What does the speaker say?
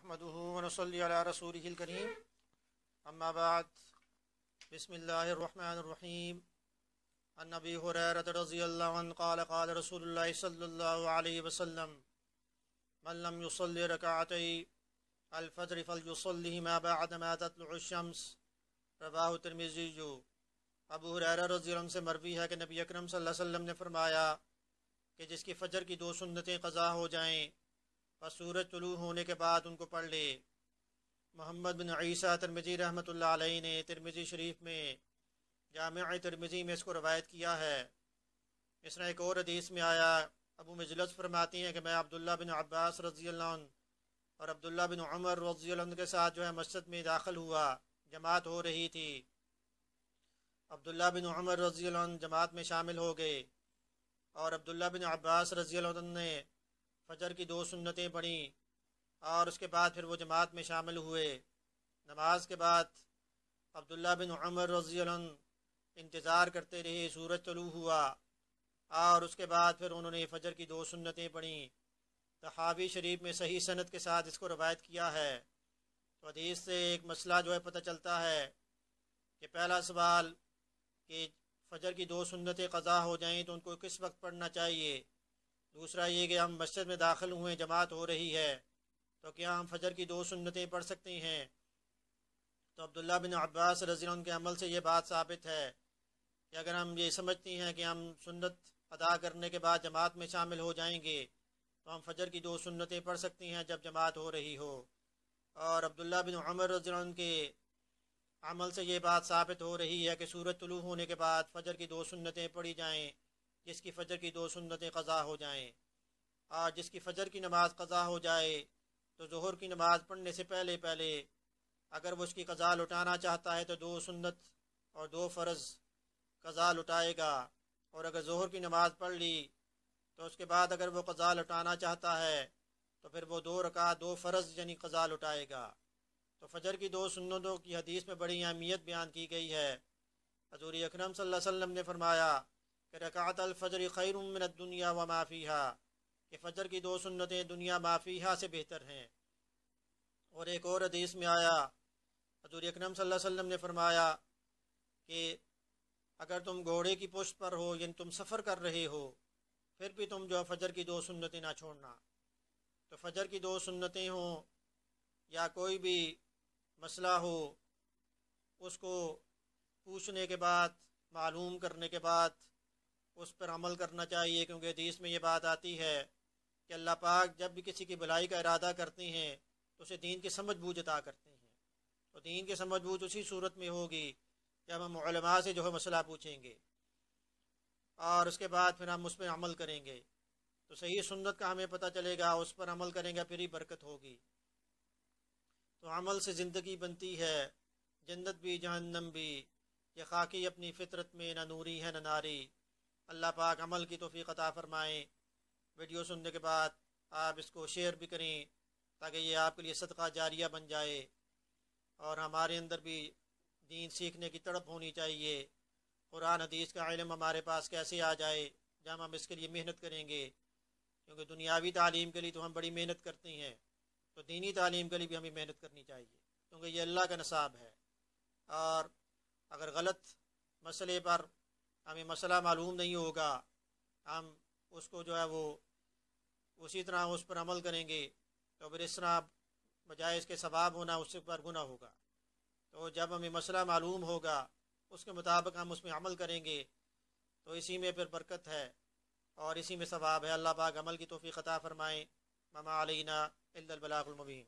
نحمده ونصلي على رسوله الكريم اما بعد بسم الله الرحمن الرحيم عن ابي هريرة رضي الله عنه قال قال رسول الله صلى الله عليه وسلم من لم يصلي ركعتي الفجر فليصلهما بعدما تطلع الشمس رواہ ترمذی۔ ابو ہریرہ رضی اللہ عنہ سے مروی ہے کہ نبی اکرم صلی اللہ علیہ وسلم نے فرمایا کہ جس کی فجر کی 2 سنتیں قضا ہو جائیں پس سورج طلوع ہونے کے بعد ان کو پڑھ لے۔ محمد بن عیسیٰ ترمذی رحمۃ اللہ علیہ نے ترمذی شریف میں جامع ترمذی میں اس کو روایت کیا ہے۔ اس طرح ایک اور حدیث میں آیا، ابو مجلس فرماتی ہیں کہ میں عبداللہ بن عباس رضی اللہ عنہ اور عبداللہ بن عمر رضی اللہ عنہ کے ساتھ مسجد میں داخل ہوا، جماعت ہو رہی تھی۔ عبداللہ بن عمر رضی اللہ عنہ جماعت میں شامل ہو گئے اور عبداللہ بن عباس رضی اللہ عنہ نے فجر کی 2 سنتیں پڑھیں اور اس کے بعد پھر وہ جماعت میں شامل ہوئے۔ نماز کے بعد عبداللہ بن عمر رضی اللہ عنہ انتظار کرتے رہے، سورج طلوع ہوا اور اس کے بعد پھر انہوں نے فجر کی 2 سنتیں پڑھیں۔ طحاوی شریف میں صحیح سند کے ساتھ اس کو روایت کیا ہے۔ تو حدیث سے ایک مسئلہ پتہ چلتا ہے کہ پہلا سوال کہ فجر کی 2 سنتیں قضا ہو جائیں تو ان کو کس وقت پڑھنا چاہیے۔ دوسرا یہ کہ ہم مسجد میں داخل ہوئے، جماعت ہو رہی ہے، تو کیا ہم فجر کی 2 سنتیں پڑھ سکتے ہیں؟ تو عبداللہ بن عباس رضی اللہ عنہ کے عمل سے یہ بات ثابت ہے کہ اگر ہم یہ سمجھتے ہیں کہ ہم سنت ادا کرنے کے بعد جماعت میں شامل ہو جائیں گے تو ہم فجر کی 2 سنتیں پڑھ سکتے ہیں جب جماعت ہو رہی ہو۔ اور عبداللہ بن عمر رضی اللہ عنہ کے عمل سے یہ بات ثابت ہو رہی ہے کہ سورج طلوع ہونے کے بعد فجر کی 2 سنتیں پڑھی جائیں جس کی فجر کی 2 سنتیں قضا ہو جائیں۔ اور جس کی فجر کی نماز قضا ہو جائے تو ظہر کی نماز پڑھنے سے پہلے اگر وہ اس کی قضا لٹانا چاہتا ہے تو 2 سنت اور 2 فرض قضا لٹائے گا، اور اگر ظہر کی نماز پڑھ لی تو اس کے بعد اگر وہ قضا لٹانا چاہتا ہے تو پھر وہ 2 رکعت 2 فرض یعنی قضا لٹائے گا۔ تو فجر کی 2 سنتوں کی حدیث میں بڑی اہمیت بیان کی گئی ہے۔ حضور اکرم صلی اللہ علیہ وسلم نے فرمایا کہ رکعت الفجر خیر من الدنیا وما فیہا، کہ فجر کی 2 سنتیں دنیا ما فیہا سے بہتر ہیں۔ اور ایک اور حدیث میں آیا، حضور اکرم صلی اللہ علیہ وسلم نے فرمایا کہ اگر تم گھوڑے کی پشت پر ہو یعنی تم سفر کر رہے ہو پھر بھی تم فجر کی 2 سنتیں نہ چھوڑنا۔ تو فجر کی 2 سنتیں ہوں یا کوئی بھی مسئلہ ہو، اس کو پوچھنے کے بعد، معلوم کرنے کے بعد اس پر عمل کرنا چاہیے، کیونکہ حدیث میں یہ بات آتی ہے کہ اللہ پاک جب بھی کسی کی بھلائی کا ارادہ کرتے ہیں تو اسے دین کی سمجھ بوجھ عطا کرتے ہیں۔ تو دین کی سمجھ بوجھ اسی صورت میں ہوگی جب ہم علماء سے مسئلہ پوچھیں گے اور اس کے بعد پھر ہم اس پہ عمل کریں گے تو صحیح سنت کا ہمیں پتہ چلے گا، اس پر عمل کریں گے پھر ہی برکت ہوگی۔ تو عمل سے زندگی بنتی ہے، جنت بھی جہنم بھی، یہ خاکی اپنی فطرت میں نہ نوری ہے نہ ناری۔ اللہ پاک عمل کی توفیق عطا فرمائیں۔ ویڈیو سننے کے بعد آپ اس کو شیئر بھی کریں تاکہ یہ آپ کے لیے صدقہ جاریہ بن جائے، اور ہمارے اندر بھی دین سیکھنے کی تڑپ ہونی چاہیے۔ قرآن حدیث کا علم ہمارے پاس کیسے آ جائے جب ہم اس کے لیے محنت کریں گے، کیونکہ دنیاوی تعلیم کے لیے تو ہم بڑی محنت کرتے ہیں، تو دینی تعلیم کے لیے بھی ہمیں محنت کرنی چاہیے، کیونکہ یہ اللہ کا نصاب ہے۔ اور اگر غلط مسئلے پر ہمیں مسئلہ معلوم نہیں ہوگا، ہم اس کو وہ اسی طرح اس پر عمل کریں گے تو پھر اس طرح بجائے اس کے ثواب ہونا اس سے پر گناہ ہوگا۔ تو جب ہمیں مسئلہ معلوم ہوگا اس کے مطابق ہم اس میں عمل کریں گے تو اسی میں پھر برکت ہے اور اسی میں ثواب ہے۔ اللہ پاک عمل کی توفیق عطا فرمائیں۔ وما علینا الا البلاغ المبین۔